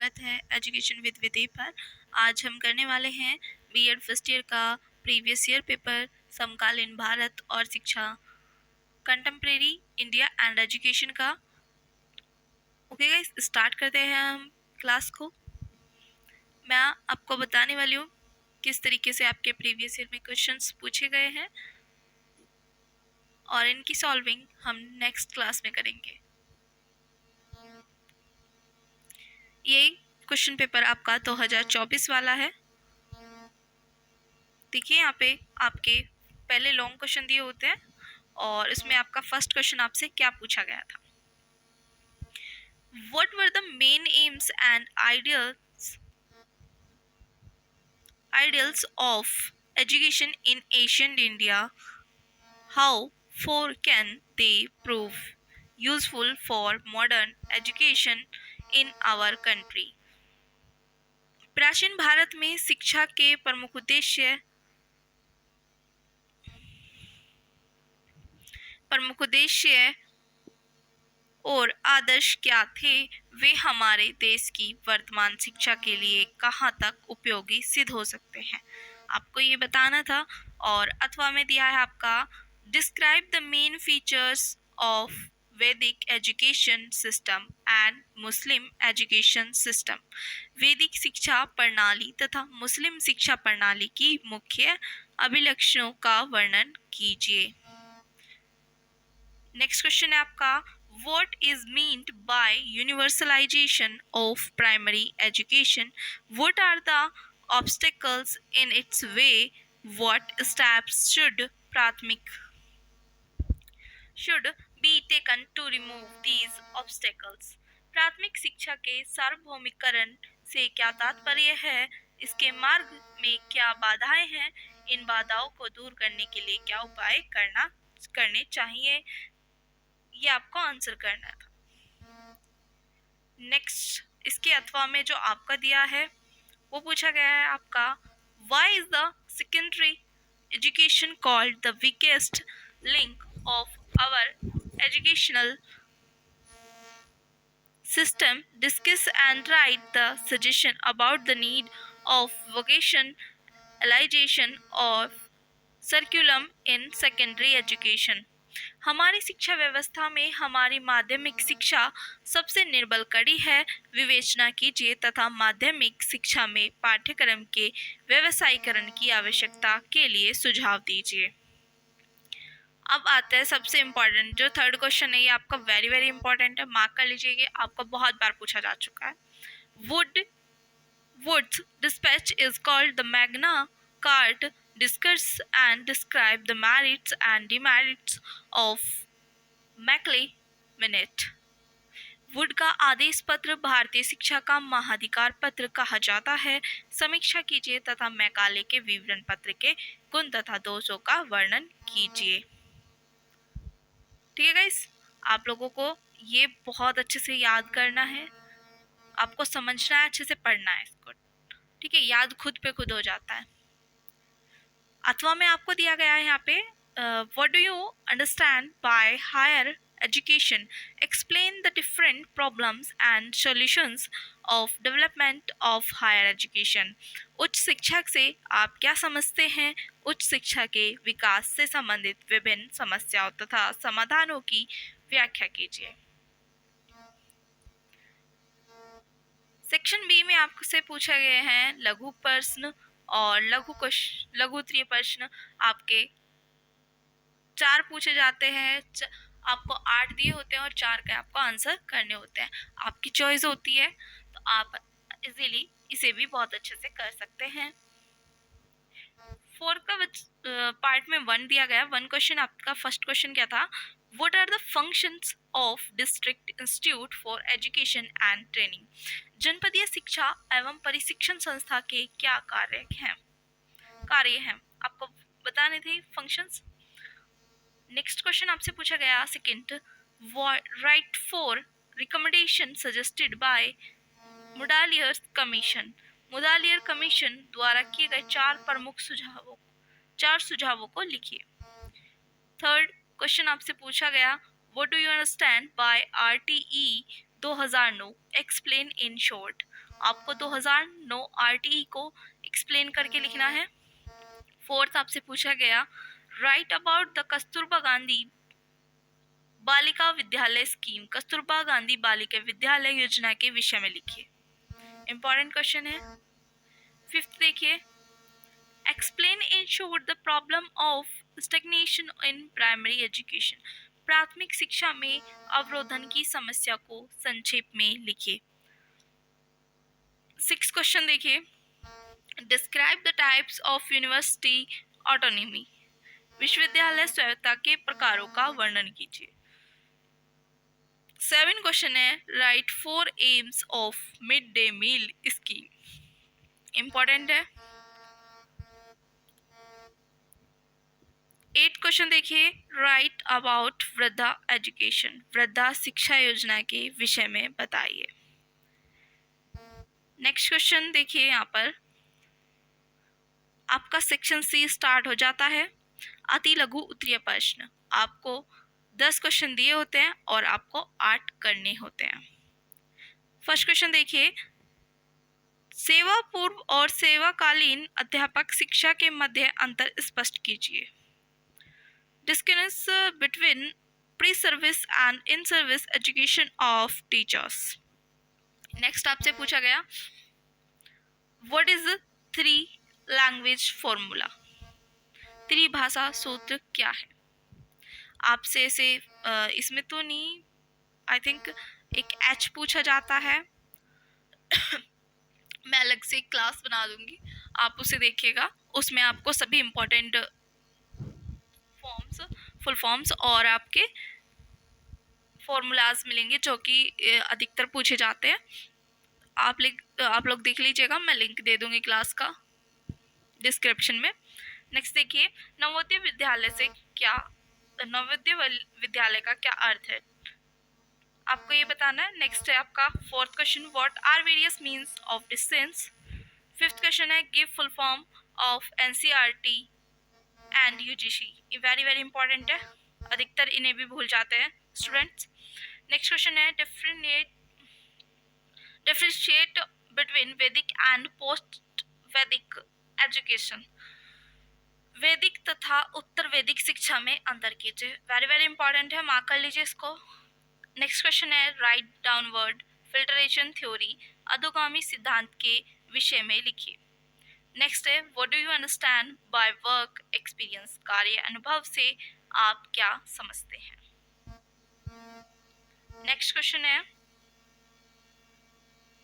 स्वागत है education with विदे पर। आज हम करने वाले हैं बीएड फर्स्ट ईयर का प्रीवियस ईयर पेपर, समकालीन भारत और शिक्षा, कंटेम्प्रेरी इंडिया एंड एजुकेशन का। ओके गाइस, स्टार्ट करते हैं हम क्लास को। मैं आपको बताने वाली हूँ किस तरीके से आपके प्रीवियस ईयर में क्वेश्चंस पूछे गए हैं और इनकी सॉल्विंग हम नेक्स्ट क्लास में करेंगे। ये क्वेश्चन पेपर आपका 2024 वाला है। देखिए यहाँ पे आपके पहले लॉन्ग क्वेश्चन दिए होते हैं और इसमें आपका फर्स्ट क्वेश्चन आपसे क्या पूछा गया था। What were the main aims and ideals of education in ancient India? How far can they prove useful for modern education in our country? प्राचीन भारत में शिक्षा के प्रमुख उद्देश्य और आदर्श क्या थे, वे हमारे देश की वर्तमान शिक्षा के लिए कहाँ तक उपयोगी सिद्ध हो सकते हैं, आपको ये बताना था। और अथवा में दिया है आपका describe the main features of Vedic education system and Muslim education system. वैदिक शिक्षा प्रणाली तथा मुस्लिम शिक्षा प्रणाली की मुख्य अभिलक्षणों का वर्णन कीजिए। नेक्स्ट क्वेश्चन है आपका What is meant by universalization of primary education? What are the obstacles in its way? What steps should be taken to remove these obstacles? प्राथमिक शिक्षा के सार्वभौमिकरण से क्या तात्पर्य है? इसके मार्ग में क्या बाधाएं हैं? इन बाधाओं को दूर करने के लिए क्या उपाय करने चाहिए? ये आपको आंसर करना था। नेक्स्ट इसके अथवा में जो आपका दिया है वो पूछा गया है आपका why is the secondary education called the weakest link of our educational system? Discuss and write the suggestion about the need of vocationalization of curriculum in secondary education. हमारी शिक्षा व्यवस्था में हमारी माध्यमिक शिक्षा सबसे निर्बल कड़ी है। विवेचना कीजिए तथा माध्यमिक शिक्षा में पाठ्यक्रम के व्यवसायीकरण की आवश्यकता के लिए सुझाव दीजिए। अब आता है सबसे इम्पोर्टेंट, जो थर्ड क्वेश्चन है ये आपका वेरी वेरी इंपॉर्टेंट है, मार्क कर लीजिए, आपका बहुत बार पूछा जा चुका है। Wood's dispatch is called the Magna Carta. Discuss and describe the merits and demerits of McClay would का आदेश पत्र भारतीय शिक्षा का महाधिकार पत्र कहा जाता है। समीक्षा कीजिए तथा मैकाले के विवरण पत्र के गुण तथा दोषों का वर्णन कीजिए। ठीक है गाइस, आप लोगों को ये बहुत अच्छे से याद करना है, आपको समझना है, अच्छे से पढ़ना है इसको। ठीक है, याद खुद पे खुद हो जाता है। अथवा में आपको दिया गया है यहाँ पे what do you understand by higher education? Explain the different problems and solutions of development of higher education. उच्च शिक्षा से आप क्या समझते हैं? उच्च शिक्षा के विकास से संबंधित विभिन्न समस्याओं तथा समाधानों की व्याख्या कीजिए। सेक्शन बी में आपसे पूछा गया है लघु प्रश्न और लघु उत्तरीय प्रश्न। आपके 4 पूछे जाते हैं, आपको 8 दिए होते हैं और 4 का आपको आंसर करने होते हैं। आपकी चॉइस होती है, तो आप इजीली इसे भी बहुत अच्छे से कर सकते हैं। 4 का पार्ट में 1 दिया गया। 1 क्वेश्चन आपका फर्स्ट क्वेश्चन क्या था? What are the functions of district institute for education and training? जनपदीय शिक्षा एवं प्रशिक्षण संस्था के क्या कार्य हैं आपको बताने थे फंक्शंस। नेक्स्ट क्वेश्चन आपसे पूछा गया second, right 4 recommendation suggested by Mudaliar commission. Mudaliar commission द्वारा किए गए 4 सुझावों को लिखिए। थर्ड क्वेश्चन आपसे पूछा गया what do you understand bye RTE 2009? Explain in short. आपको 2009 आरटीई को एक्सप्लेन करके लिखना है। फोर्थ आपसे पूछा गया, right about the Kasturba Gandhi Balika Vidyalaya scheme, Kasturba Gandhi Balika Vidyalaya योजना के विषय में लिखिए। इंपॉर्टेंट क्वेश्चन है। फिफ्थ देखिए, explain in short the problem of stagnation in primary education, प्राथमिक शिक्षा में अवरोधन की समस्या को संक्षेप में लिखिए। सिक्स क्वेश्चन देखिए, describe the types of university autonomy, विश्वविद्यालय स्वायत्तता के प्रकारों का वर्णन कीजिए। सेवन क्वेश्चन है, write 4 aims of mid day meal scheme, important है। 8 क्वेश्चन देखिए, राइट अबाउट वृद्धा एजुकेशन, वृद्धा शिक्षा योजना के विषय में बताइए। नेक्स्ट क्वेश्चन देखिए, यहाँ पर आपका सेक्शन सी स्टार्ट हो जाता है। अति लघु उत्तरीय प्रश्न, आपको 10 क्वेश्चन दिए होते हैं और आपको 8 करने होते हैं। फर्स्ट क्वेश्चन देखिए, सेवा पूर्व और सेवाकालीन अध्यापक शिक्षा के मध्य अंतर स्पष्ट कीजिए। Discuss between pre service and in service education of teachers. Next आपसे पूछा गया, what is three language formula, त्रिभाषा सूत्र क्या है। आपसे ऐसे इसमें तो नहीं, आई थिंक एक एच पूछा जाता है मैं अलग से एक क्लास बना दूंगी, आप उसे देखिएगा, उसमें आपको सभी इंपॉर्टेंट फॉर्म्स, फुल फॉर्म्स और आपके फॉर्मूलाज मिलेंगे जो कि अधिकतर पूछे जाते हैं। आप लोग देख लीजिएगा, मैं लिंक दे दूंगी क्लास का डिस्क्रिप्शन में। नेक्स्ट देखिए, नवोदय विद्यालय से क्या, नवोदय विद्यालय का क्या अर्थ है, आपको ये बताना है। नेक्स्ट है आपका fourth question, what are various means of distance. Fifth question है, give full form of NCERT and UGC, ये वेरी वेरी इंपॉर्टेंट है, अधिकतर इन्हें भी भूल जाते हैं स्टूडेंट्स। नेक्स्ट क्वेश्चन है, differentiate between Vedic and post Vedic education, Vedic तथा उत्तर वैदिक शिक्षा में अंतर कीजिए, वेरी वेरी इंपॉर्टेंट है, मार्क कर लीजिए इसको। नेक्स्ट क्वेश्चन है, राइट डाउनवर्ड फिल्टरेशन थ्योरी, अधोगामी सिद्धांत के विषय में लिखिए। नेक्स्ट है, what do you understand by work experience, कार्य अनुभव से आप क्या समझते हैं। नेक्स्ट क्वेश्चन है,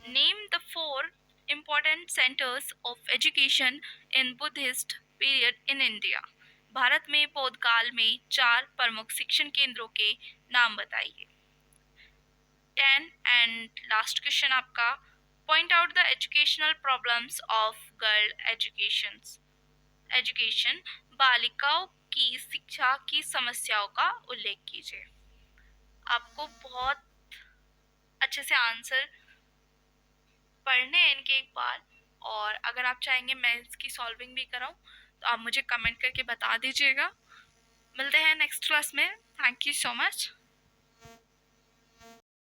name the 4 important centers of education in Buddhist period in India, Bharat में बौद्ध काल में 4 प्रमुख शिक्षण केंद्रों के नाम बताइए। 10 एंड लास्ट क्वेश्चन आपका, point out the educational problems of girl education, बालिकाओं की शिक्षा की समस्याओं का उल्लेख कीजिए। आपको बहुत अच्छे से आंसर पढ़ने हैं इनके एक बार, और अगर आप चाहेंगे मैं इसकी सॉल्विंग भी कराऊं तो आप मुझे कमेंट करके बता दीजिएगा। मिलते हैं नेक्स्ट क्लास में, थैंक यू सो मच।